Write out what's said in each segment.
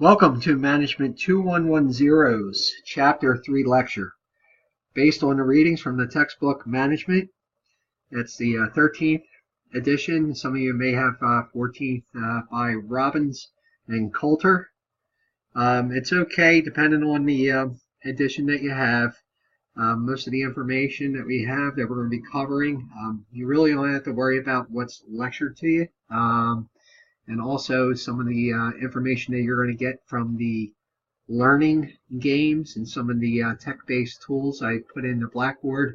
Welcome to Management 2110's Chapter 3 lecture, based on the readings from the textbook Management. It's the 13th edition. Some of you may have 14th by Robbins and Coulter. It's okay depending on the edition that you have. Most of the information that we have that we're going to be covering, you really don't have to worry about what's lectured to you. And also some of the information that you're going to get from the learning games and some of the tech-based tools I put in the Blackboard.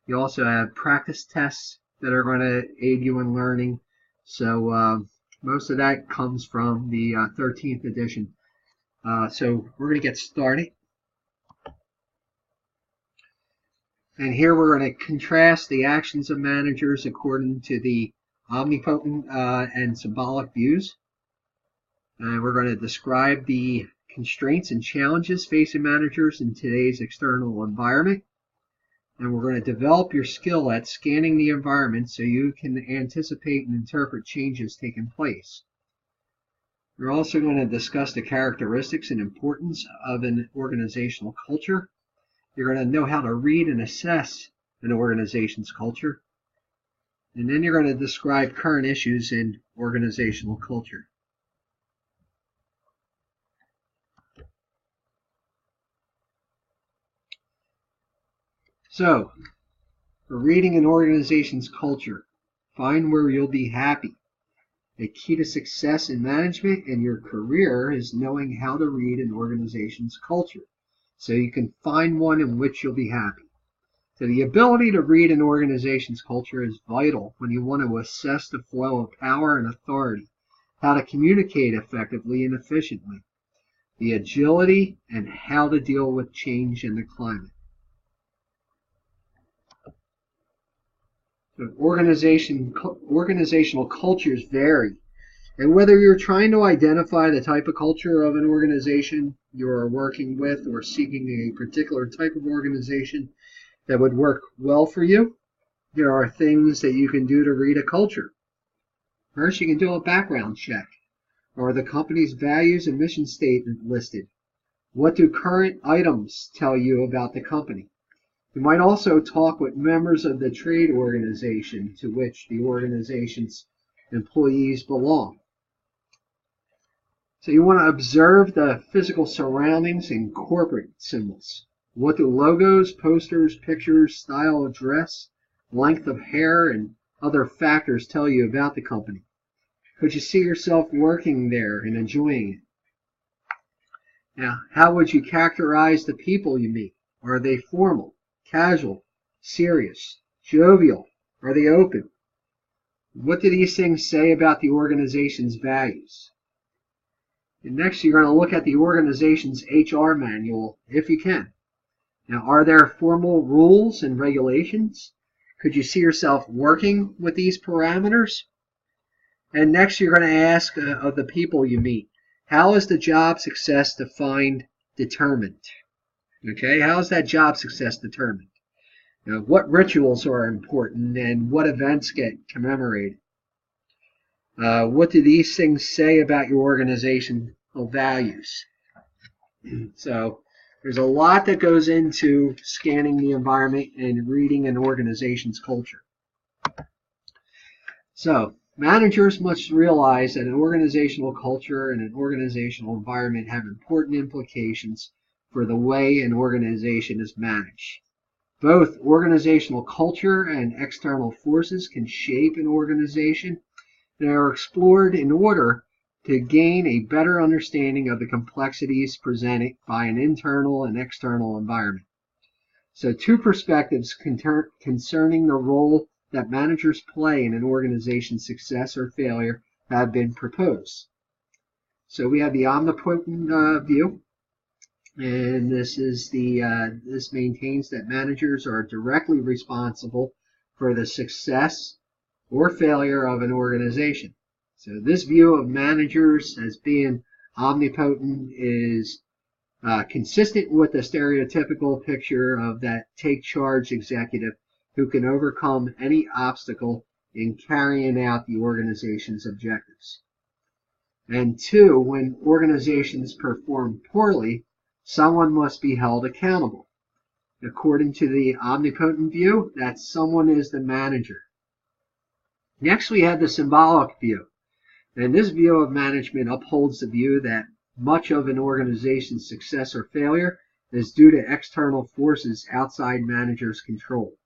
You also have practice tests that are going to aid you in learning. So most of that comes from the 13th edition. So we're going to get started. And here we're going to contrast the actions of managers according to the omnipotent and symbolic views. And we're going to describe the constraints and challenges facing managers in today's external environment. And we're going to develop your skill at scanning the environment so you can anticipate and interpret changes taking place. We're also going to discuss the characteristics and importance of an organizational culture. You're going to know how to read and assess an organization's culture. And then you're going to describe current issues in organizational culture. So, for reading an organization's culture, find where you'll be happy. A key to success in management and your career is knowing how to read an organization's culture, so you can find one in which you'll be happy. So the ability to read an organization's culture is vital when you want to assess the flow of power and authority, how to communicate effectively and efficiently, the agility, and how to deal with change in the climate. So organizational cultures vary, and whether you're trying to identify the type of culture of an organization you're working with or seeking a particular type of organization that would work well for you, there are things that you can do to read a culture. First, you can do a background check. Are the company's values and mission statement listed? What do current items tell you about the company? You might also talk with members of the trade organization to which the organization's employees belong. So you want to observe the physical surroundings and corporate symbols. What do logos, posters, pictures, style of dress, length of hair, and other factors tell you about the company? Could you see yourself working there and enjoying it? Now, how would you characterize the people you meet? Are they formal, casual, serious, jovial? Are they open? What do these things say about the organization's values? And next, you're going to look at the organization's HR manual, if you can. Now, are there formal rules and regulations? Could you see yourself working with these parameters? And next, you're going to ask of the people you meet, how is the job success determined? Okay, how is that job success determined? Now, what rituals are important and what events get commemorated? What do these things say about your organizational values? So, there's a lot that goes into scanning the environment and reading an organization's culture. So, managers must realize that an organizational culture and an organizational environment have important implications for the way an organization is managed. Both organizational culture and external forces can shape an organization and are explored in order to gain a better understanding of the complexities presented by an internal and external environment. So two perspectives concerning the role that managers play in an organization's success or failure have been proposed. So we have the omnipotent view, and this is this maintains that managers are directly responsible for the success or failure of an organization. So this view of managers as being omnipotent is consistent with the stereotypical picture of that take-charge executive who can overcome any obstacle in carrying out the organization's objectives. And 2, when organizations perform poorly, someone must be held accountable. According to the omnipotent view, that someone is the manager. Next, we have the symbolic view. And this view of management upholds the view that much of an organization's success or failure is due to external forces outside managers' control.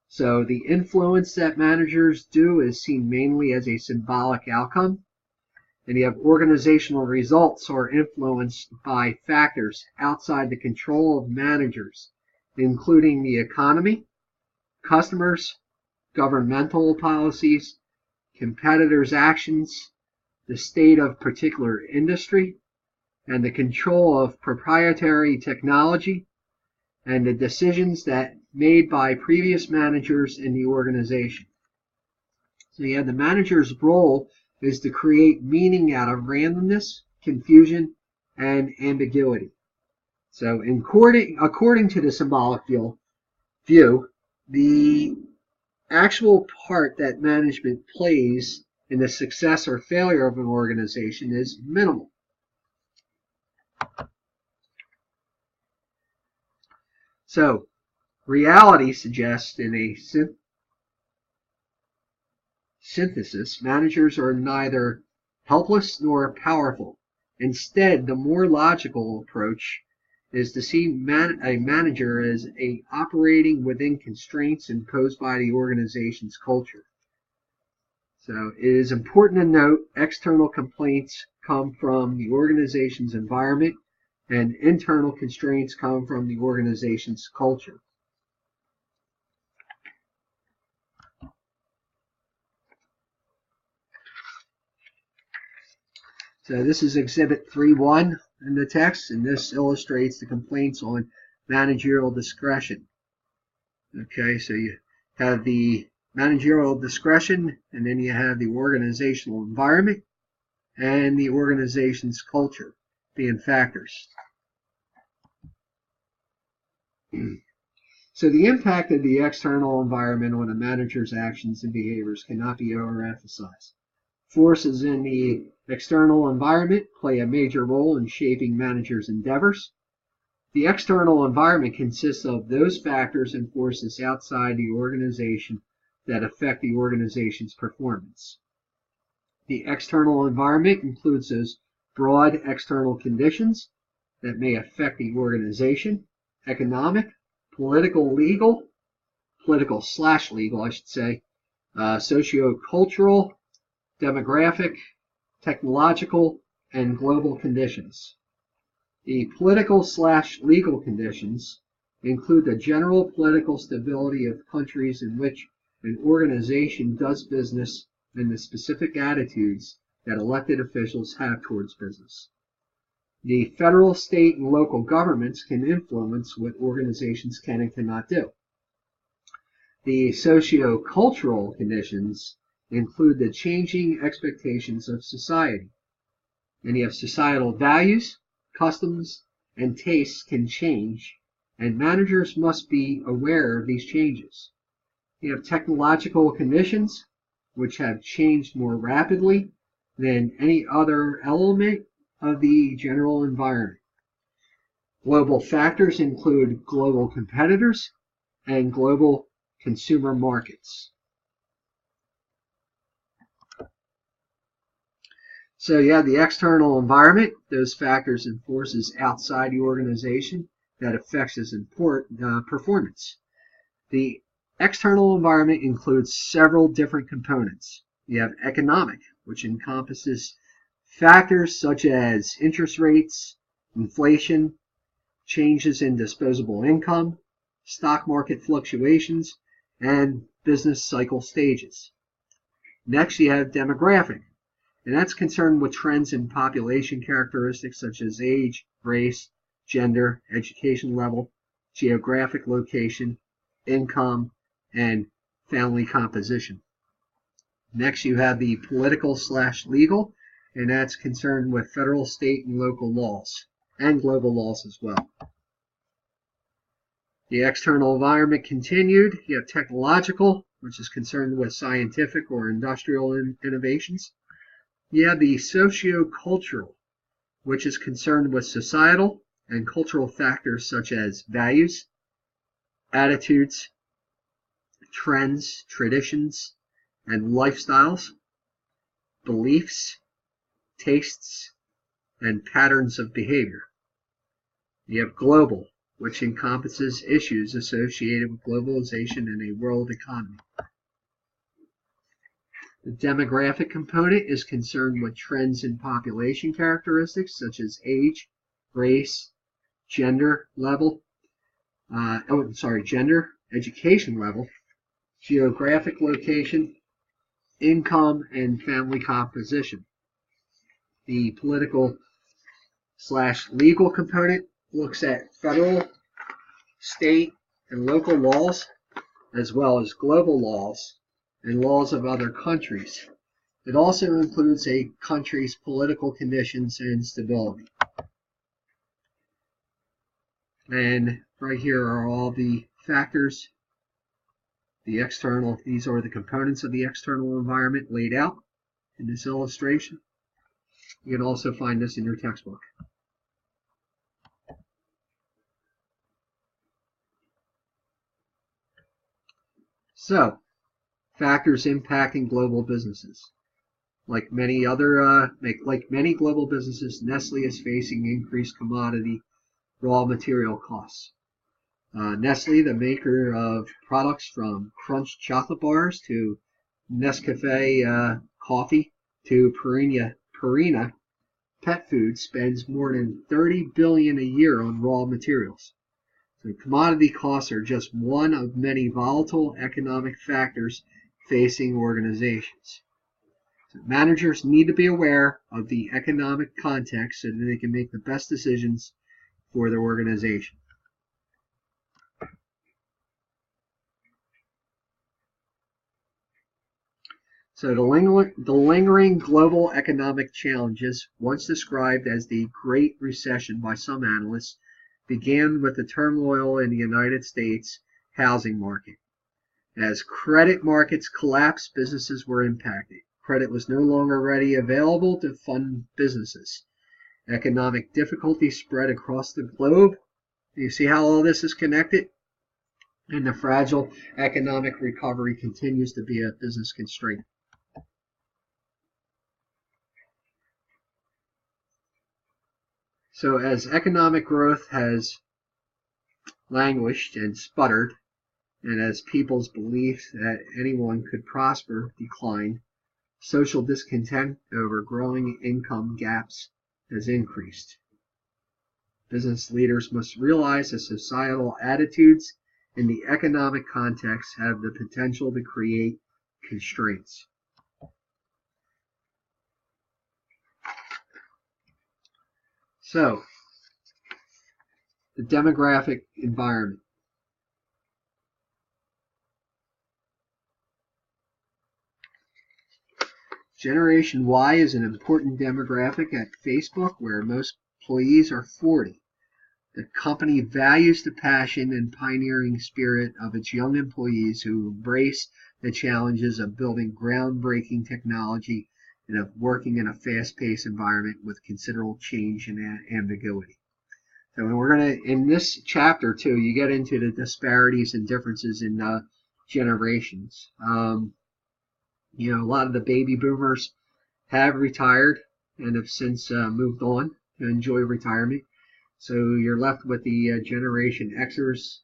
So the influence that managers do is seen mainly as a symbolic outcome. And you have organizational results are influenced by factors outside the control of managers, including the economy, customers, governmental policies, competitors' actions, the state of particular industry, and the control of proprietary technology, and the decisions that made by previous managers in the organization. So you have the manager's role is to create meaning out of randomness, confusion, and ambiguity. So according to the symbolic view, the actual part that management plays in the success or failure of an organization is minimal. So reality suggests in a synthesis, managers are neither helpless nor powerful. Instead, the more logical approach is to see a manager as operating within constraints imposed by the organization's culture. So it is important to note external complaints come from the organization's environment and internal constraints come from the organization's culture. So this is Exhibit 3.1 in the text, and this illustrates the complaints on managerial discretion. Okay, so you have the managerial discretion, and then you have the organizational environment and the organization's culture being factors. So the impact of the external environment on a manager's actions and behaviors cannot be overemphasized. Forces in the external environment play a major role in shaping managers' endeavors. The external environment consists of those factors and forces outside the organization that affect the organization's performance. The external environment includes those broad external conditions that may affect the organization: economic, political/legal, I should say, socio-cultural, demographic, technological, and global conditions. The political/legal conditions include the general political stability of countries in which an organization does business and the specific attitudes that elected officials have towards business. The federal, state, and local governments can influence what organizations can and cannot do. The socio-cultural conditions include the changing expectations of society. And you have societal values, customs, and tastes can change, and managers must be aware of these changes. You have technological conditions, which have changed more rapidly than any other element of the general environment. Global factors include global competitors and global consumer markets. So you have the external environment, those factors and forces outside the organization that affects its performance. The external environment includes several different components. You have economic, which encompasses factors such as interest rates, inflation, changes in disposable income, stock market fluctuations, and business cycle stages. Next, you have demographic, and that's concerned with trends in population characteristics such as age, race, gender, education level, geographic location, income, and family composition. Next, you have the political/legal, and that's concerned with federal, state, and local laws, and global laws as well. The external environment continued. You have technological, which is concerned with scientific or industrial innovations. You have the sociocultural, which is concerned with societal and cultural factors such as values, attitudes, trends, traditions, and lifestyles, beliefs, tastes, and patterns of behavior. You have global, which encompasses issues associated with globalization and a world economy. The demographic component is concerned with trends in population characteristics such as age, race, gender level, gender, education level, geographic location, income, and family composition. The political/legal component looks at federal, state, and local laws, as well as global laws and laws of other countries. It also includes a country's political conditions and stability. And right here are all the factors, the external, these are the components of the external environment laid out in this illustration. You can also find this in your textbook. So, factors impacting global businesses. Like many global businesses, Nestle is facing increased commodity raw material costs. Nestle, the maker of products from Crunch chocolate bars to Nescafe coffee to Purina pet food, spends more than $30 billion a year on raw materials. So commodity costs are just one of many volatile economic factors facing organizations. So managers need to be aware of the economic context so that they can make the best decisions for their organization. So the lingering global economic challenges, once described as the Great Recession by some analysts, began with the turmoil in the United States housing market. As credit markets collapsed, businesses were impacted. Credit was no longer readily available to fund businesses. Economic difficulty spread across the globe. You see how all this is connected? And the fragile economic recovery continues to be a business constraint. So as economic growth has languished and sputtered, and as people's belief that anyone could prosper declined, social discontent over growing income gaps has increased. Business leaders must realize that societal attitudes in the economic context have the potential to create constraints. So, the demographic environment. Generation Y is an important demographic at Facebook, where most employees are 40. The company values the passion and pioneering spirit of its young employees who embrace the challenges of building groundbreaking technology and of working in a fast-paced environment with considerable change and ambiguity. So we're going to, in this chapter too, you get into the disparities and differences in generations. You know, a lot of the baby boomers have retired and have since moved on to enjoy retirement. So you're left with the Generation Xers,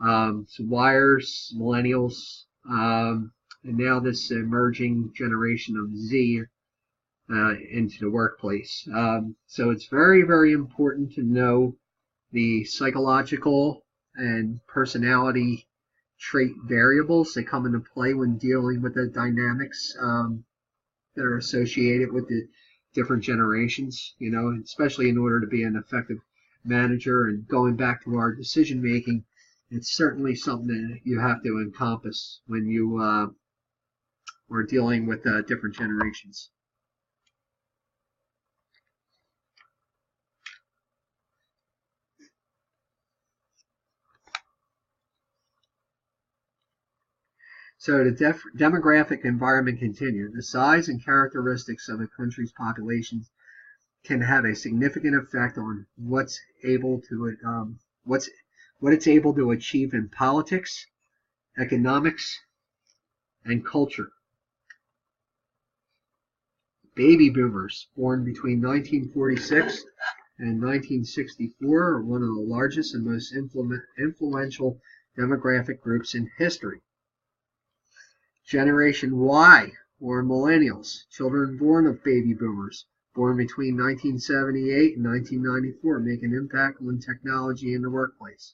some Yers, Millennials, and now this emerging generation of Z into the workplace. So it's very, very important to know the psychological and personality trait variables that come into play when dealing with the dynamics that are associated with the different generations, you know, especially in order to be an effective manager. And going back to our decision making, it's certainly something that you have to encompass when you are dealing with different generations. So the demographic environment continues. The size and characteristics of a country's population can have a significant effect on what it's able to achieve in politics, economics, and culture. Baby boomers born between 1946 and 1964 are one of the largest and most influential demographic groups in history. Generation Y, or millennials, children born of baby boomers, born between 1978 and 1994, make an impact on technology in the workplace.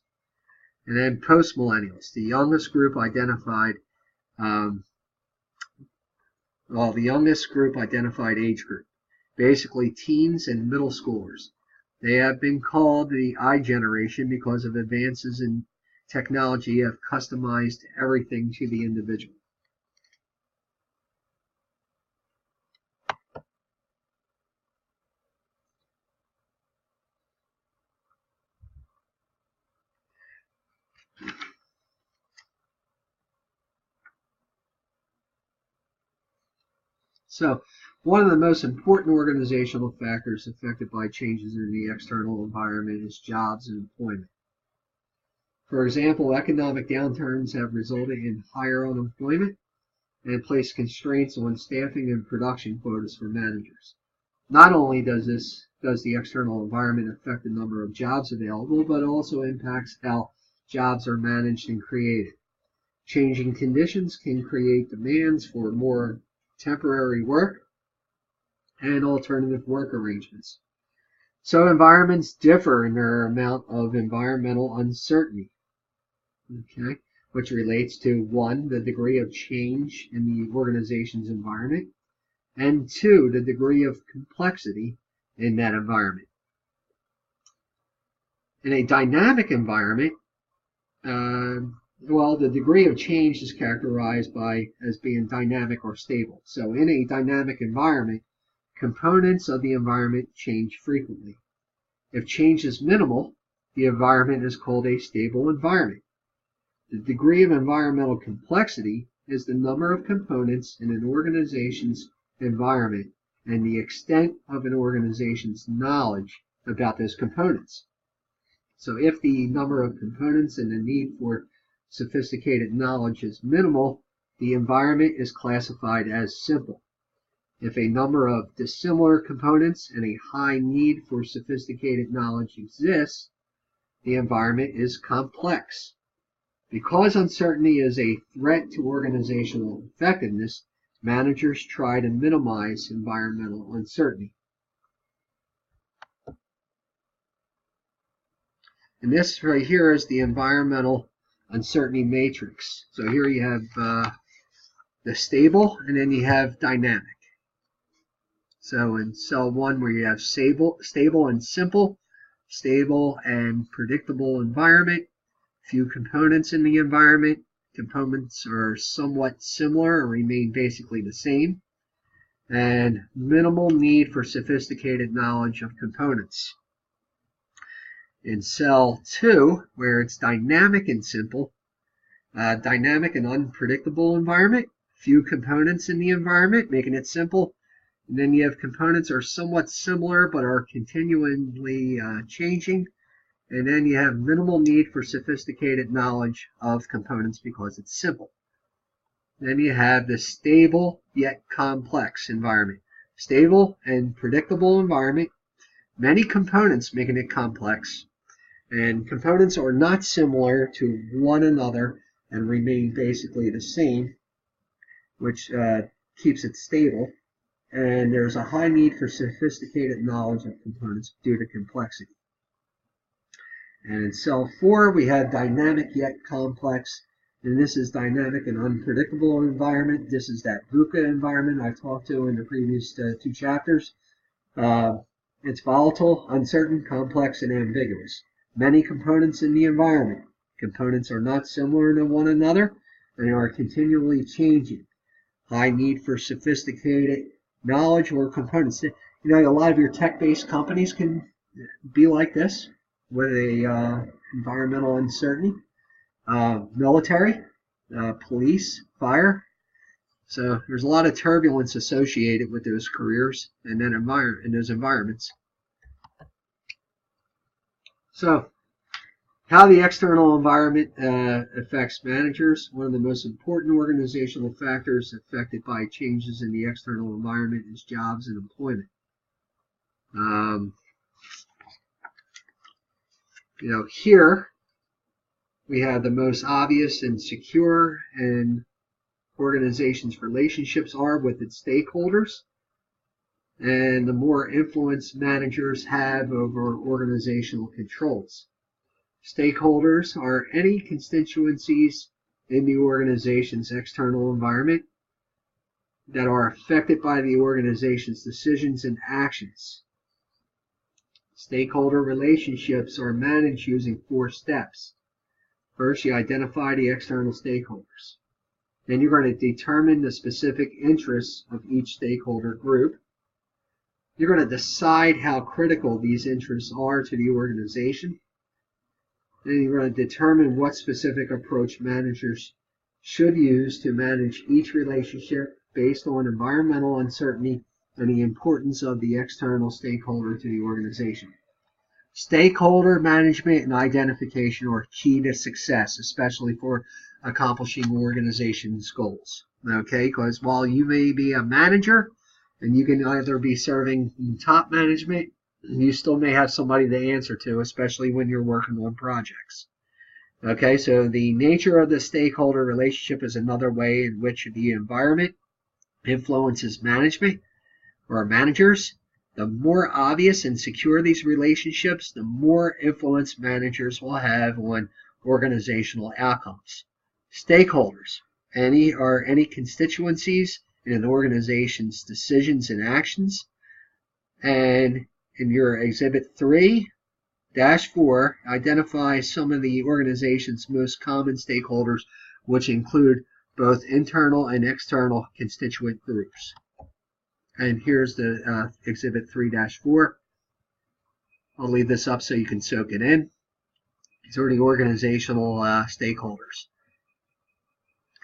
And then post-millennials, the youngest group identified age group, basically teens and middle schoolers. They have been called the I generation because of advances in technology have customized everything to the individual. So, one of the most important organizational factors affected by changes in the external environment is jobs and employment. For example, economic downturns have resulted in higher unemployment and placed constraints on staffing and production quotas for managers. Not only does the external environment affect the number of jobs available, but also impacts how jobs are managed and created. Changing conditions can create demands for more temporary work and alternative work arrangements. So environments differ in their amount of environmental uncertainty, which relates to 1, the degree of change in the organization's environment, and 2, the degree of complexity in that environment. In a dynamic environment, the degree of change is characterized as being dynamic or stable. So in a dynamic environment, components of the environment change frequently. If change is minimal, the environment is called a stable environment. The degree of environmental complexity is the number of components in an organization's environment and the extent of an organization's knowledge about those components. So if the number of components and the need for sophisticated knowledge is minimal, the environment is classified as simple. If a number of dissimilar components and a high need for sophisticated knowledge exists, the environment is complex. Because uncertainty is a threat to organizational effectiveness, managers try to minimize environmental uncertainty. And this right here is the environmental uncertainty matrix. So here you have the stable, and then you have dynamic. So in cell 1, where you have stable and simple, stable and predictable environment, few components in the environment, components are somewhat similar or remain basically the same, and minimal need for sophisticated knowledge of components. In cell 2, where it's dynamic and simple, dynamic and unpredictable environment, few components in the environment, making it simple. And then you have components are somewhat similar but are continually changing. And then you have minimal need for sophisticated knowledge of components because it's simple. Then you have the stable yet complex environment. Stable and predictable environment, many components making it complex. And components are not similar to one another and remain basically the same, which keeps it stable. And there's a high need for sophisticated knowledge of components due to complexity. And in cell 4, we have dynamic yet complex. And this is dynamic and unpredictable environment. This is that VUCA environment I talked to in the previous 2 chapters. It's volatile, uncertain, complex, and ambiguous. Many components in the environment. Components are not similar to one another and are continually changing. High need for sophisticated knowledge or components. You know, a lot of your tech-based companies can be like this with a environmental uncertainty. Military, police, fire. So there's a lot of turbulence associated with those careers and then in those environments. So how the external environment affects managers. One of the most important organizational factors affected by changes in the external environment is jobs and employment. Here we have the most obvious and secure and organization's relationships are with its stakeholders, and the more influence managers have over organizational controls. Stakeholders are any constituencies in the organization's external environment that are affected by the organization's decisions and actions. Stakeholder relationships are managed using 4 steps. First, you identify the external stakeholders. Then you're going to determine the specific interests of each stakeholder group. You're going to decide how critical these interests are to the organization. Then you're going to determine what specific approach managers should use to manage each relationship based on environmental uncertainty and the importance of the external stakeholder to the organization. Stakeholder management and identification are key to success, especially for accomplishing organization's goals. Okay, because while you may be a manager and you can either be serving top management, you still may have somebody to answer to, especially when you're working on projects. Okay, so the nature of the stakeholder relationship is another way in which the environment influences management or managers. The more obvious and secure these relationships, the more influence managers will have on organizational outcomes. Stakeholders are any constituencies in an organization's decisions and actions. And in your Exhibit 3-4, identify some of the organization's most common stakeholders, which include both internal and external constituent groups. And here's the Exhibit 3-4. I'll leave this up so you can soak it in. These are the organizational stakeholders.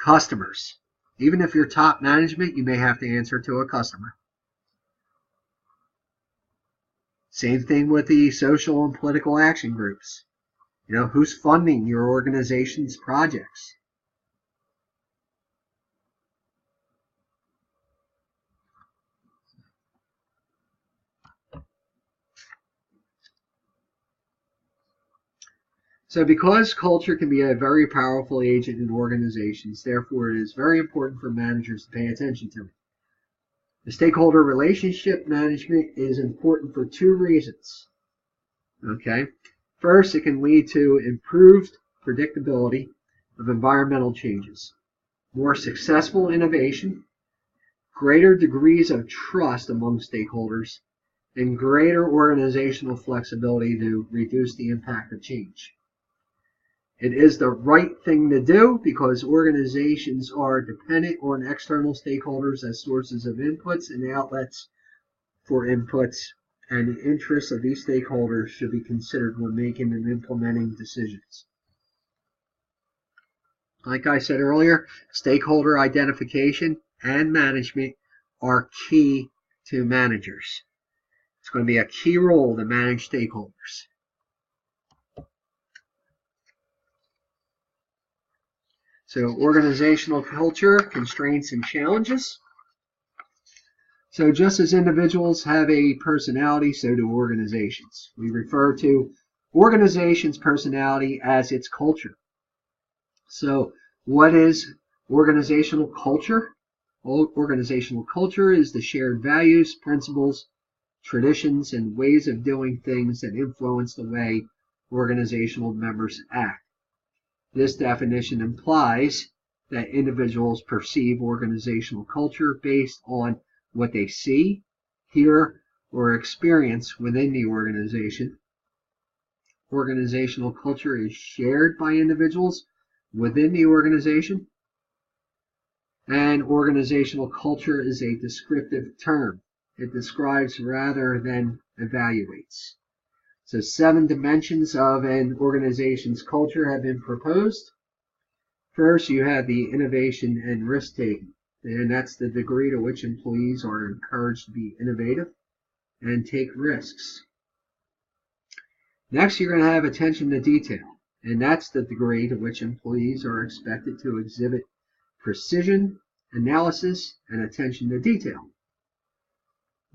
Customers. Even if you're top management, you may have to answer to a customer. Same thing with the social and political action groups. Who's funding your organization's projects? So because culture can be a very powerful agent in organizations, therefore it is very important for managers to pay attention to it. The stakeholder relationship management is important for 2 reasons. Okay. First, it can lead to improved predictability of environmental changes, more successful innovation, greater degrees of trust among stakeholders, and greater organizational flexibility to reduce the impact of change. It is the right thing to do because organizations are dependent on external stakeholders as sources of inputs and outlets for inputs, and the interests of these stakeholders should be considered when making and implementing decisions. Like I said earlier, stakeholder identification and management are key to managers. It's going to be a key role to manage stakeholders. So organizational culture, constraints and challenges. So just as individuals have a personality, so do organizations. We refer to organization's personality as its culture. So what is organizational culture? Well, organizational culture is the shared values, principles, traditions, and ways of doing things that influence the way organizational members act. This definition implies that individuals perceive organizational culture based on what they see, hear, or experience within the organization. Organizational culture is shared by individuals within the organization. And organizational culture is a descriptive term. It describes rather than evaluates. So 7 dimensions of an organization's culture have been proposed. First, you have the innovation and risk-taking, and that's the degree to which employees are encouraged to be innovative and take risks. Next, you're going to have attention to detail, and that's the degree to which employees are expected to exhibit precision, analysis, and attention to detail.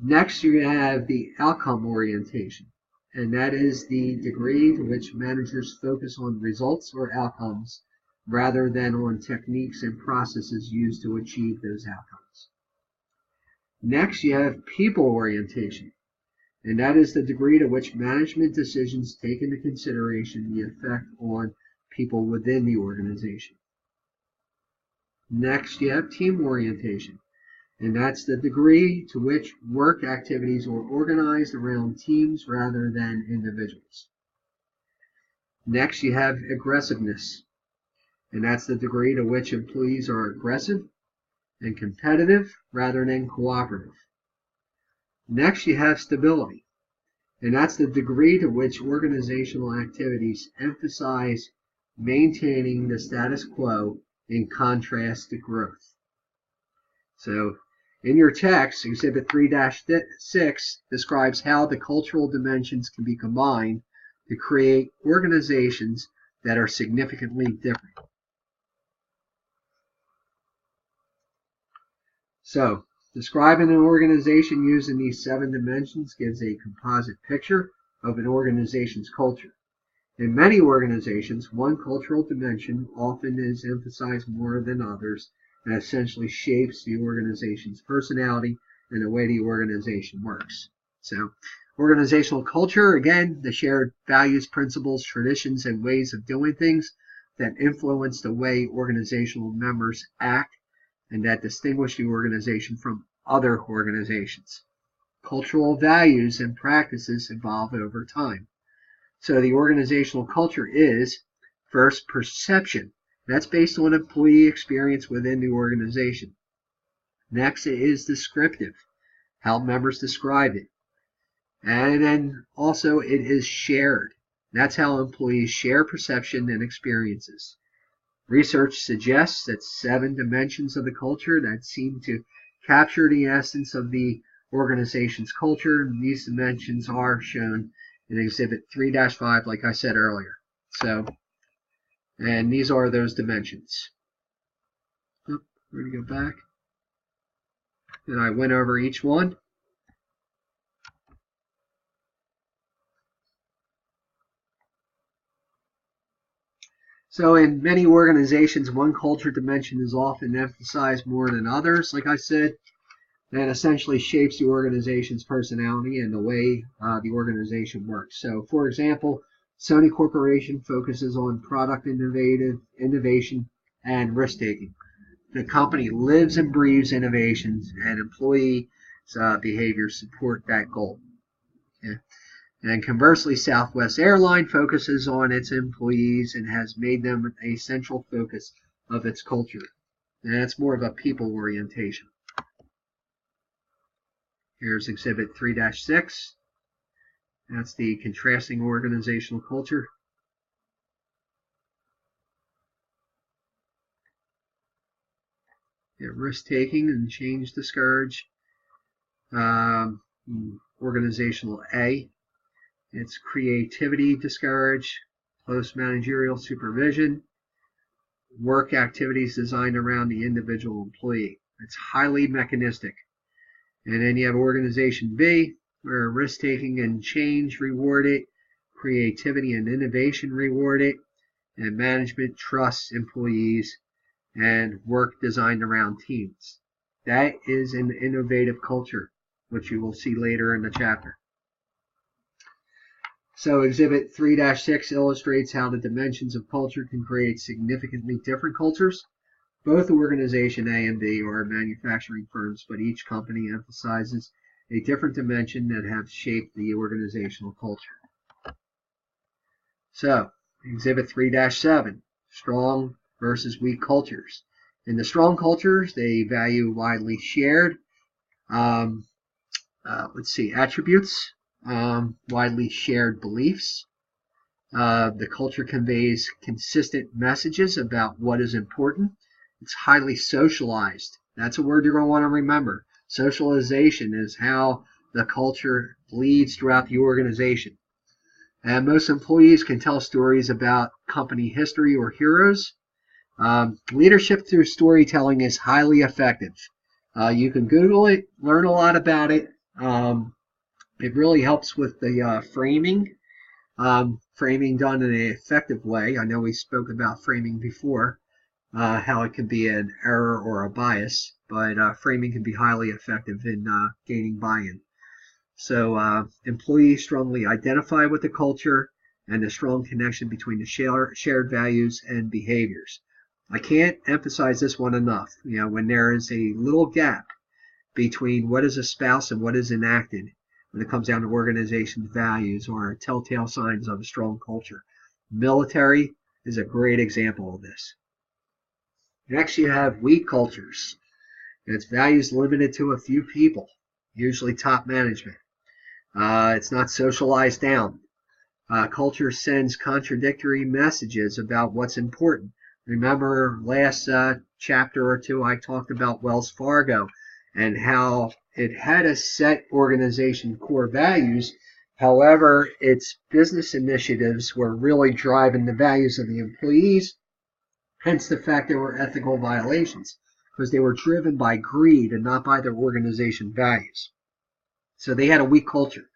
Next, you have the outcome orientation, and that is the degree to which managers focus on results or outcomes rather than on techniques and processes used to achieve those outcomes. Next, you have people orientation, and that is the degree to which management decisions take into consideration the effect on people within the organization. Next, you have team orientation, and that's the degree to which work activities are organized around teams rather than individuals. Next, you have aggressiveness, and that's the degree to which employees are aggressive and competitive rather than cooperative. Next, you have stability, and that's the degree to which organizational activities emphasize maintaining the status quo in contrast to growth. So, in your text, Exhibit 3-6 describes how the cultural dimensions can be combined to create organizations that are significantly different. So, describing an organization using these 7 dimensions gives a composite picture of an organization's culture. In many organizations, one cultural dimension often is emphasized more than others and essentially shapes the organization's personality and the way the organization works. So, organizational culture, again, the shared values, principles, traditions, and ways of doing things that influence the way organizational members act and that distinguish the organization from other organizations. Cultural values and practices evolve over time. So the organizational culture is, first, perception. That's based on employee experience within the organization. Next, it is descriptive, how members describe it. And then also it is shared. That's how employees share perception and experiences. Research suggests that 7 dimensions of the culture that seem to capture the essence of the organization's culture. And these dimensions are shown in Exhibit 3-5, like I said earlier. So, and these are those dimensions. We're going to go back. And I went over each one. So in many organizations, one culture dimension is often emphasized more than others, like I said, and essentially shapes the organization's personality and the way the organization works. So, for example, Sony Corporation focuses on product innovation and risk-taking. The company lives and breathes innovations, and employee behaviors support that goal. Okay. And conversely, Southwest Airline focuses on its employees and has made them a central focus of its culture. And that's more of a people orientation. Here's Exhibit 3-6. That's the contrasting organizational culture. Risk-taking and change discourage. Organizational A. It's creativity discourage, close managerial supervision, work activities designed around the individual employee. It's highly mechanistic. And then you have organization B, where risk-taking and change rewarded, creativity and innovation rewarded, and management trusts employees, and work designed around teams. That is an innovative culture, which you will see later in the chapter. So Exhibit 3-6 illustrates how the dimensions of culture can create significantly different cultures. Both organization A and B are manufacturing firms, but each company emphasizes a different dimension that have shaped the organizational culture. So, Exhibit 3-7, strong versus weak cultures. In the strong cultures, they value widely shared, attributes, widely shared beliefs, The culture conveys consistent messages about what is important. It's highly socialized. That's a word you're going to want to remember. Socialization is how the culture bleeds throughout the organization. And most employees can tell stories about company history or heroes. Leadership through storytelling is highly effective. You can Google it, learn a lot about it. It really helps with the framing. Framing done in an effective way. I know we spoke about framing before, how it can be an error or a bias, but framing can be highly effective in gaining buy-in. So employees strongly identify with the culture and the strong connection between the shared values and behaviors. I can't emphasize this one enough. When there is a little gap between what is espoused and what is enacted, when it comes down to organization values or telltale signs of a strong culture. Military is a great example of this. Next, you have weak cultures. Its values limited to a few people, usually top management. It's not socialized down. Culture sends contradictory messages about what's important. Remember last chapter or two I talked about Wells Fargo and how it had a set organization core values. However, its business initiatives were really driving the values of the employees, hence the fact there were ethical violations, because they were driven by greed and not by their organization values. So they had a weak culture.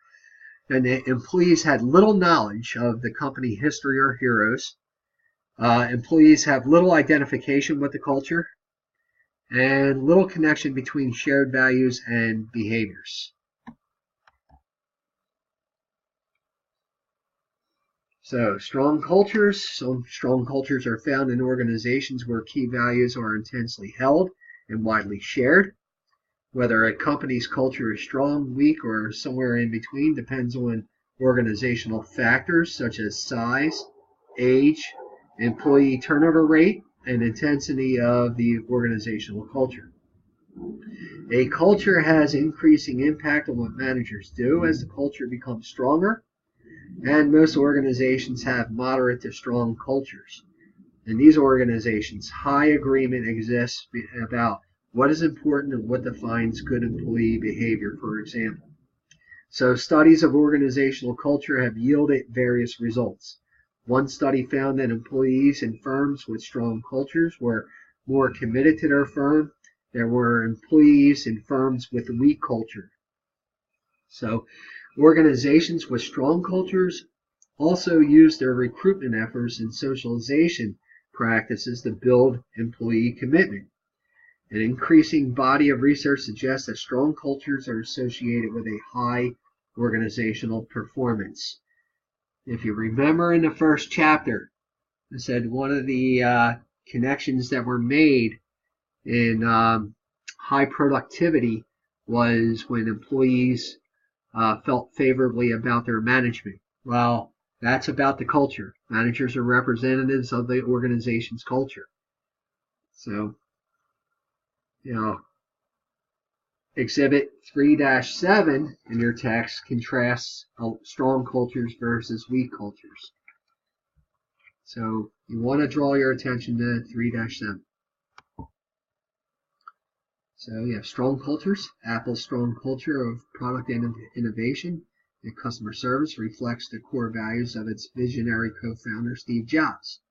And the employees had little knowledge of the company history or heroes. Employees have little identification with the culture and little connection between shared values and behaviors. So strong cultures. Some strong cultures are found in organizations where key values are intensely held and widely shared. Whether a company's culture is strong, weak, or somewhere in between depends on organizational factors such as size, age, employee turnover rate, and intensity of the organizational culture. A culture has increasing impact on what managers do as the culture becomes stronger, and most organizations have moderate to strong cultures. In these organizations, high agreement exists about what is important and what defines good employee behavior, for example. So studies of organizational culture have yielded various results. One study found that employees in firms with strong cultures were more committed to their firm. There were employees in firms with a weak culture. So organizations with strong cultures also use their recruitment efforts and socialization practices to build employee commitment. An increasing body of research suggests that strong cultures are associated with a high organizational performance. If you remember in the first chapter, I said one of the connections that were made in high productivity was when employees felt favorably about their management. Well, that's about the culture. Managers are representatives of the organization's culture. So, Exhibit 3-7 in your text contrasts strong cultures versus weak cultures. So you want to draw your attention to 3-7. So you have strong cultures. Apple's strong culture of product innovation and customer service reflects the core values of its visionary co-founder, Steve Jobs.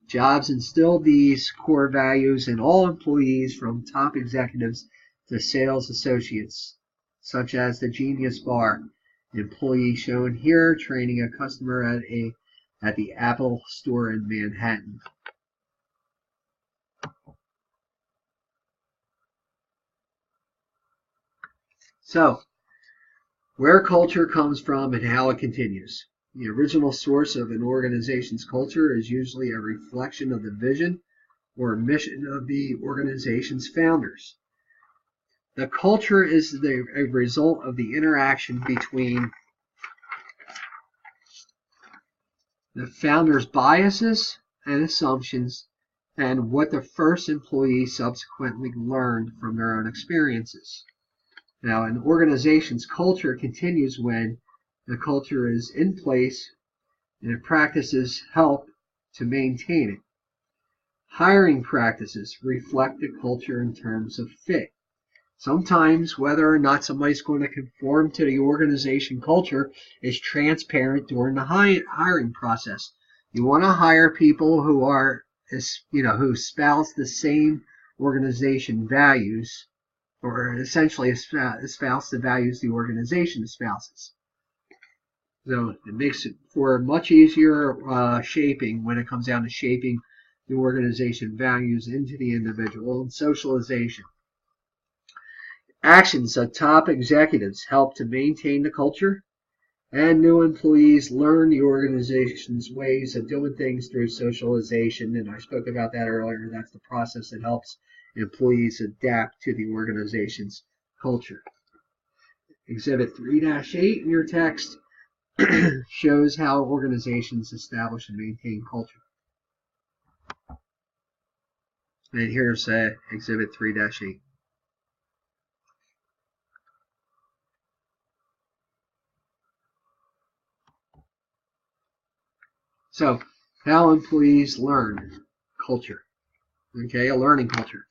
Jobs instilled these core values in all employees from top executives to sales associates, such as the Genius Bar employee shown here training a customer at the Apple store in Manhattan. So, where culture comes from and how it continues. The original source of an organization's culture is usually a reflection of the vision or mission of the organization's founders. The culture is a result of the interaction between the founder's biases and assumptions and what the first employee subsequently learned from their own experiences. Now, an organization's culture continues when the culture is in place and practices help to maintain it. Hiring practices reflect the culture in terms of fit. Sometimes whether or not somebody's going to conform to the organization culture is transparent during the hiring process. You want to hire people who are, who espouse the same organization values, or essentially espouse the values the organization espouses. So it makes it for much easier shaping when it comes down to shaping the organization values into the individual, and socialization. Actions of top executives help to maintain the culture, and new employees learn the organization's ways of doing things through socialization, and I spoke about that earlier. That's the process that helps employees adapt to the organization's culture. Exhibit 3-8 in your text shows how organizations establish and maintain culture. And here's Exhibit 3-8. So, how employees learn culture. Okay, a learning culture.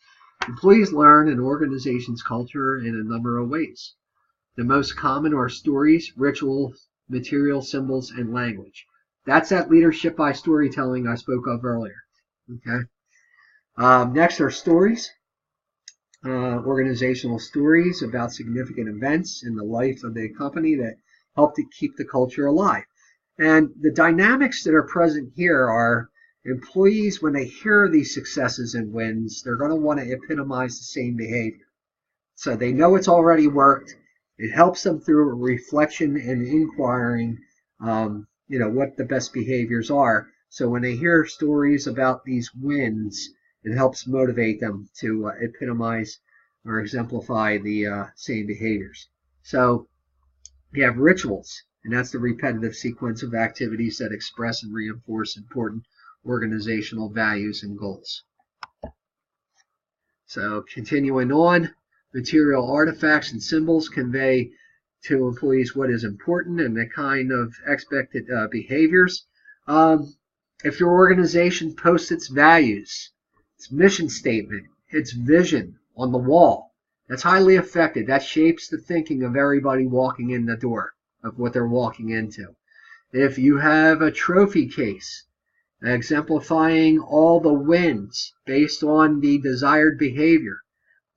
Employees learn an organization's culture in a number of ways. The most common are stories, rituals, material, symbols, and language. That's that leadership by storytelling I spoke of earlier. Okay. Next are stories. Organizational stories about significant events in the life of the company that help to keep the culture alive. And the dynamics that are present here are employees, when they hear these successes and wins, they're going to want to epitomize the same behavior. So they know it's already worked. It helps them through reflection and inquiring, what the best behaviors are. So when they hear stories about these wins, it helps motivate them to epitomize or exemplify the same behaviors. So you have rituals, and that's the repetitive sequence of activities that express and reinforce important organizational values and goals. So continuing on, material artifacts and symbols convey to employees what is important and the kind of expected behaviors. If your organization posts its values, its mission statement, its vision on the wall, that's highly effective. That shapes the thinking of everybody walking in the door of what they're walking into. If you have a trophy case exemplifying all the wins based on the desired behavior,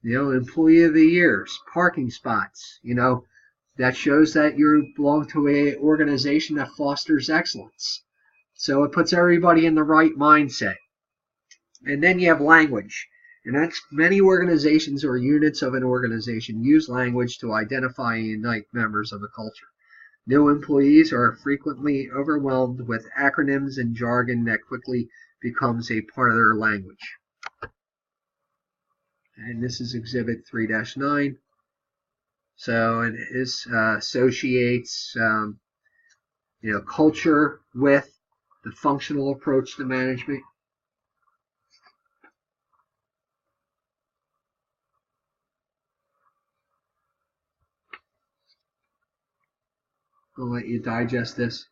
employee of the years, parking spots, that shows that you belong to an organization that fosters excellence. So it puts everybody in the right mindset. And then you have language. And that's many organizations or units of an organization use language to identify and unite members of a culture. New employees are frequently overwhelmed with acronyms and jargon that quickly becomes a part of their language. And this is Exhibit 3-9. So it associates culture with the functional approach to management. I'll let you digest this.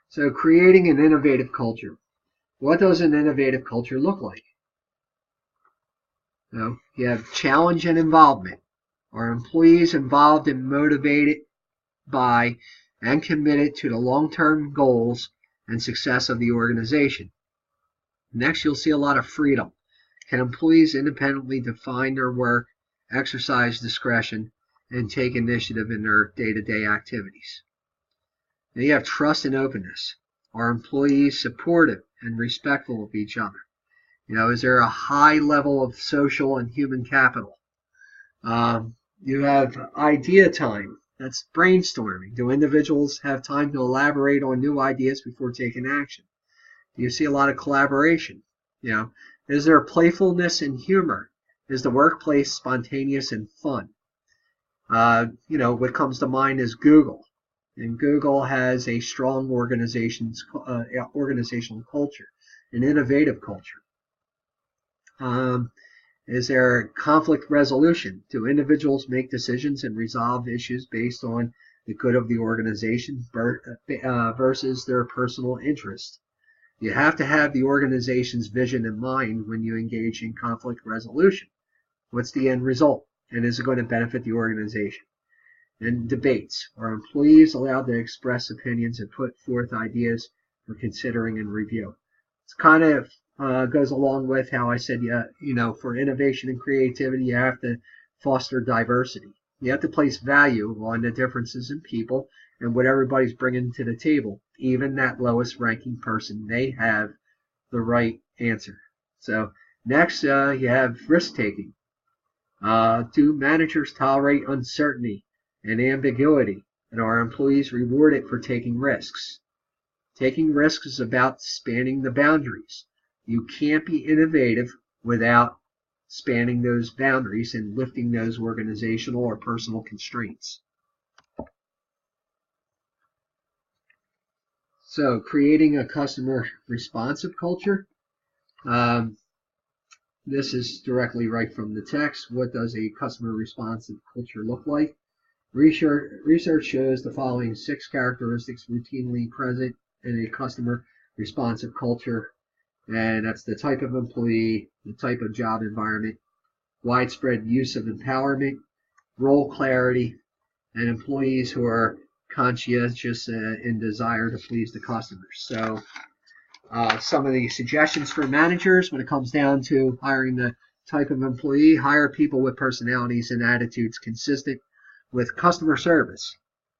So creating an innovative culture. What does an innovative culture look like? You have challenge and involvement. Are employees involved and motivated by and committed to the long-term goals and success of the organization? Next, you'll see a lot of freedom. Can employees independently define their work, exercise discretion, and take initiative in their day-to-day activities? Now you have trust and openness. Are employees supportive and respectful of each other? Is there a high level of social and human capital? You have idea time. That's brainstorming. Do individuals have time to elaborate on new ideas before taking action? Do you see a lot of collaboration? Is there playfulness and humor? Is the workplace spontaneous and fun? What comes to mind is Google. And Google has a strong organizational culture, an innovative culture. Is there conflict resolution? Do individuals make decisions and resolve issues based on the good of the organization versus their personal interest? You have to have the organization's vision in mind when you engage in conflict resolution. What's the end result? And is it going to benefit the organization? And debates. Are employees allowed to express opinions and put forth ideas for considering and review? It's kind of goes along with how I said, for innovation and creativity, you have to foster diversity. You have to place value on the differences in people and what everybody's bringing to the table. Even that lowest ranking person, they have the right answer. So next, you have risk taking. Do managers tolerate uncertainty and ambiguity, and are employees rewarded for taking risks? Taking risks is about spanning the boundaries. You can't be innovative without spanning those boundaries and lifting those organizational or personal constraints. So, creating a customer responsive culture. This is directly right from the text. What does a customer responsive culture look like? Research shows the following 6 characteristics routinely present in a customer responsive culture, and that's the type of employee, the type of job environment, widespread use of empowerment, role clarity, and employees who are conscientious in desire to please the customers. So some of the suggestions for managers when it comes down to hiring the type of employee: hire people with personalities and attitudes consistent with customer service,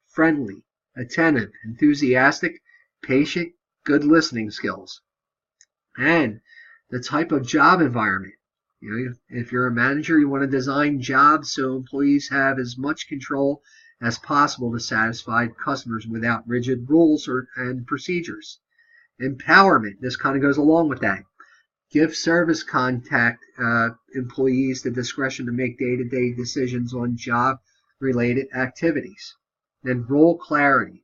friendly, attentive, enthusiastic, patient, good listening skills. And the type of job environment. If you're a manager, you want to design jobs so employees have as much control as possible to satisfy customers without rigid rules and procedures. Empowerment, this kind of goes along with that. Give service contact employees the discretion to make day-to-day decisions on job-related activities. Then role clarity.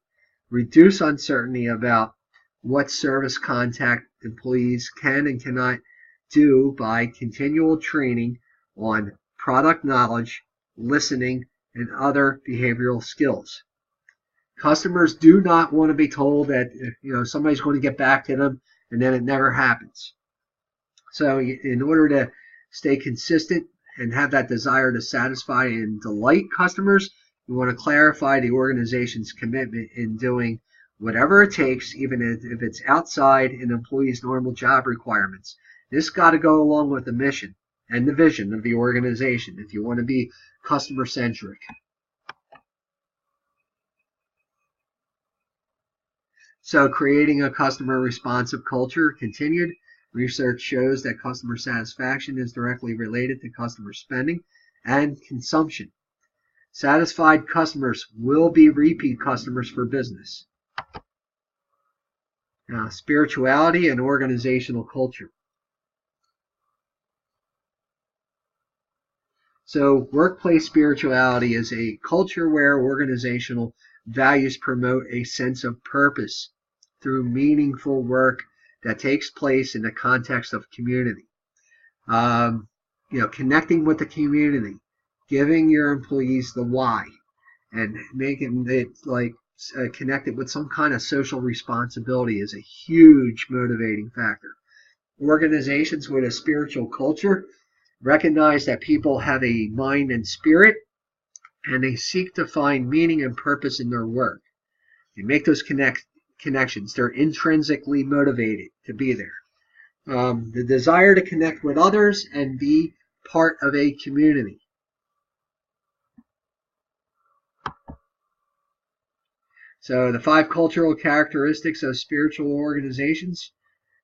Reduce uncertainty about what service contact employees can and cannot do by continual training on product knowledge, listening, and other behavioral skills. Customers do not want to be told that somebody's going to get back to them and then it never happens. So in order to stay consistent and have that desire to satisfy and delight customers, you want to clarify the organization's commitment in doing whatever it takes, even if it's outside an employee's normal job requirements. This got to go along with the mission and the vision of the organization if you want to be customer-centric. So creating a customer-responsive culture continued. Research shows that customer satisfaction is directly related to customer spending and consumption. Satisfied customers will be repeat customers for business. Now, spirituality and organizational culture. So workplace spirituality is a culture where organizational values promote a sense of purpose through meaningful work that takes place in the context of community. Connecting with the community, giving your employees the why, and making it connected with some kind of social responsibility is a huge motivating factor. Organizations with a spiritual culture recognize that people have a mind and spirit, and they seek to find meaning and purpose in their work. They make those connections. They're intrinsically motivated to be there. The desire to connect with others and be part of a community. So the 5 cultural characteristics of spiritual organizations.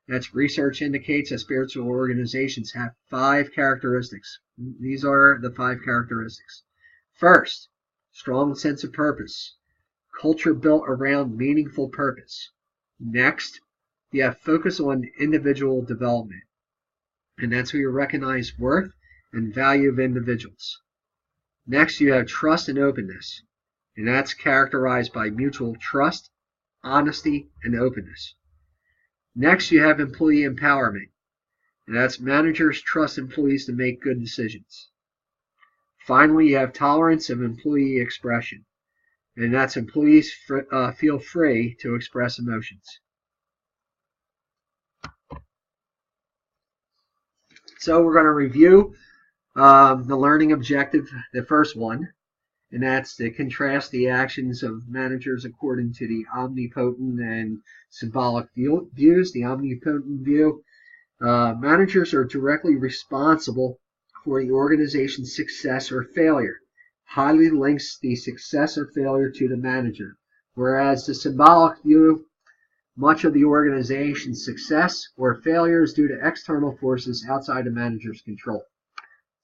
That's research indicates that spiritual organizations have 5 characteristics. These are the 5 characteristics. First, strong sense of purpose. Culture built around meaningful purpose. Next, you have focus on individual development. And that's where you recognize worth and value of individuals. Next, you have trust and openness. and that's characterized by mutual trust, honesty, and openness. Next, you have employee empowerment, and that's managers trust employees to make good decisions. Finally, you have tolerance of employee expression, and that's employees feel free to express emotions. So we're going to review the learning objective, the first one, and that's to contrast the actions of managers according to the omnipotent and symbolic views. The omnipotent view, managers are directly responsible for the organization's success or failure. Highly links the success or failure to the manager, whereas the symbolic view, much of the organization's success or failure is due to external forces outside the manager's control.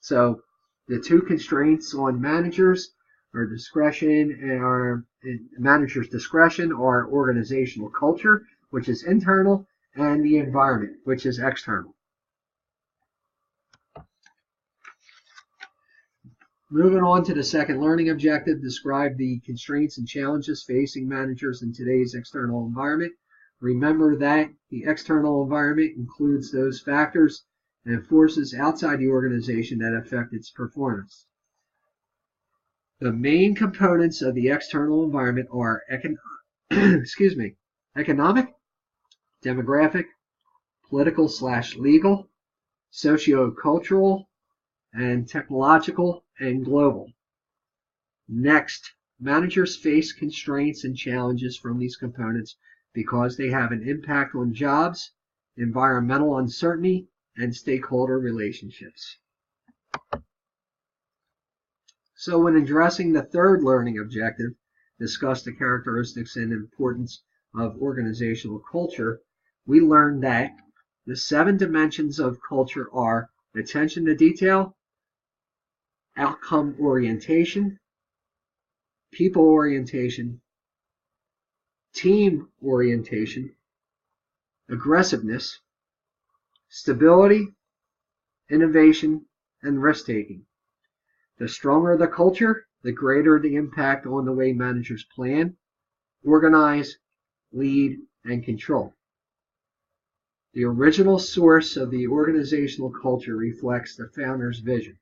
So the two constraints on managers are discretion and manager's discretion or organizational culture, which is internal, and the environment, which is external. Moving on to the second learning objective, describe the constraints and challenges facing managers in today's external environment. Remember that the external environment includes those factors and forces outside the organization that affect its performance. The main components of the external environment are economic, demographic, political/legal, sociocultural, and technological and global. Next, managers face constraints and challenges from these components because they have an impact on jobs, environmental uncertainty, and stakeholder relationships. So when addressing the third learning objective, discuss the characteristics and importance of organizational culture, we learned that the 7 dimensions of culture are attention to detail, outcome orientation, people orientation, team orientation, aggressiveness, stability, innovation, and risk-taking. The stronger the culture, the greater the impact on the way managers plan, organize, lead, and control. The original source of the organizational culture reflects the founder's vision.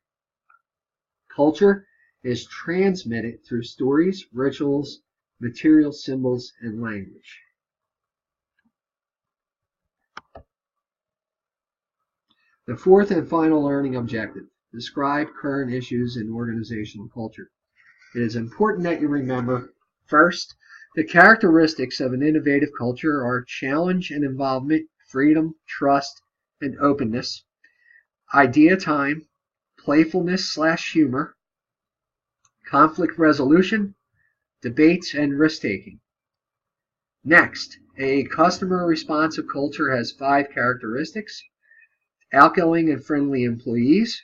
Culture is transmitted through stories, rituals, material symbols, and language. The fourth and final learning objective, describe current issues in organizational culture. It is important that you remember, first, the characteristics of an innovative culture are challenge and involvement, freedom, trust, and openness, idea time, playfulness/humor, conflict resolution, debates, and risk-taking. Next, a customer-responsive culture has 5 characteristics: outgoing and friendly employees,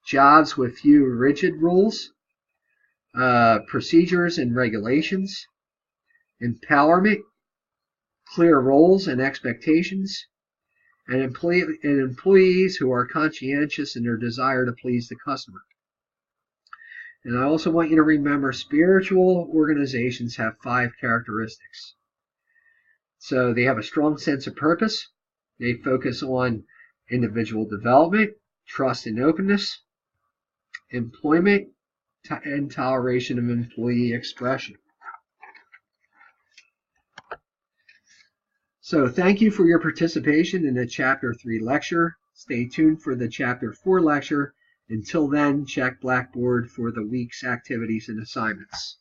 jobs with few rigid rules, procedures and regulations, empowerment, clear roles and expectations, and employees who are conscientious in their desire to please the customer. And I also want you to remember spiritual organizations have 5 characteristics. So they have a strong sense of purpose. They focus on individual development, trust and openness, employment, and toleration of employee expression. So thank you for your participation in the Chapter 3 lecture. Stay tuned for the Chapter 4 lecture. Until then, check Blackboard for the week's activities and assignments.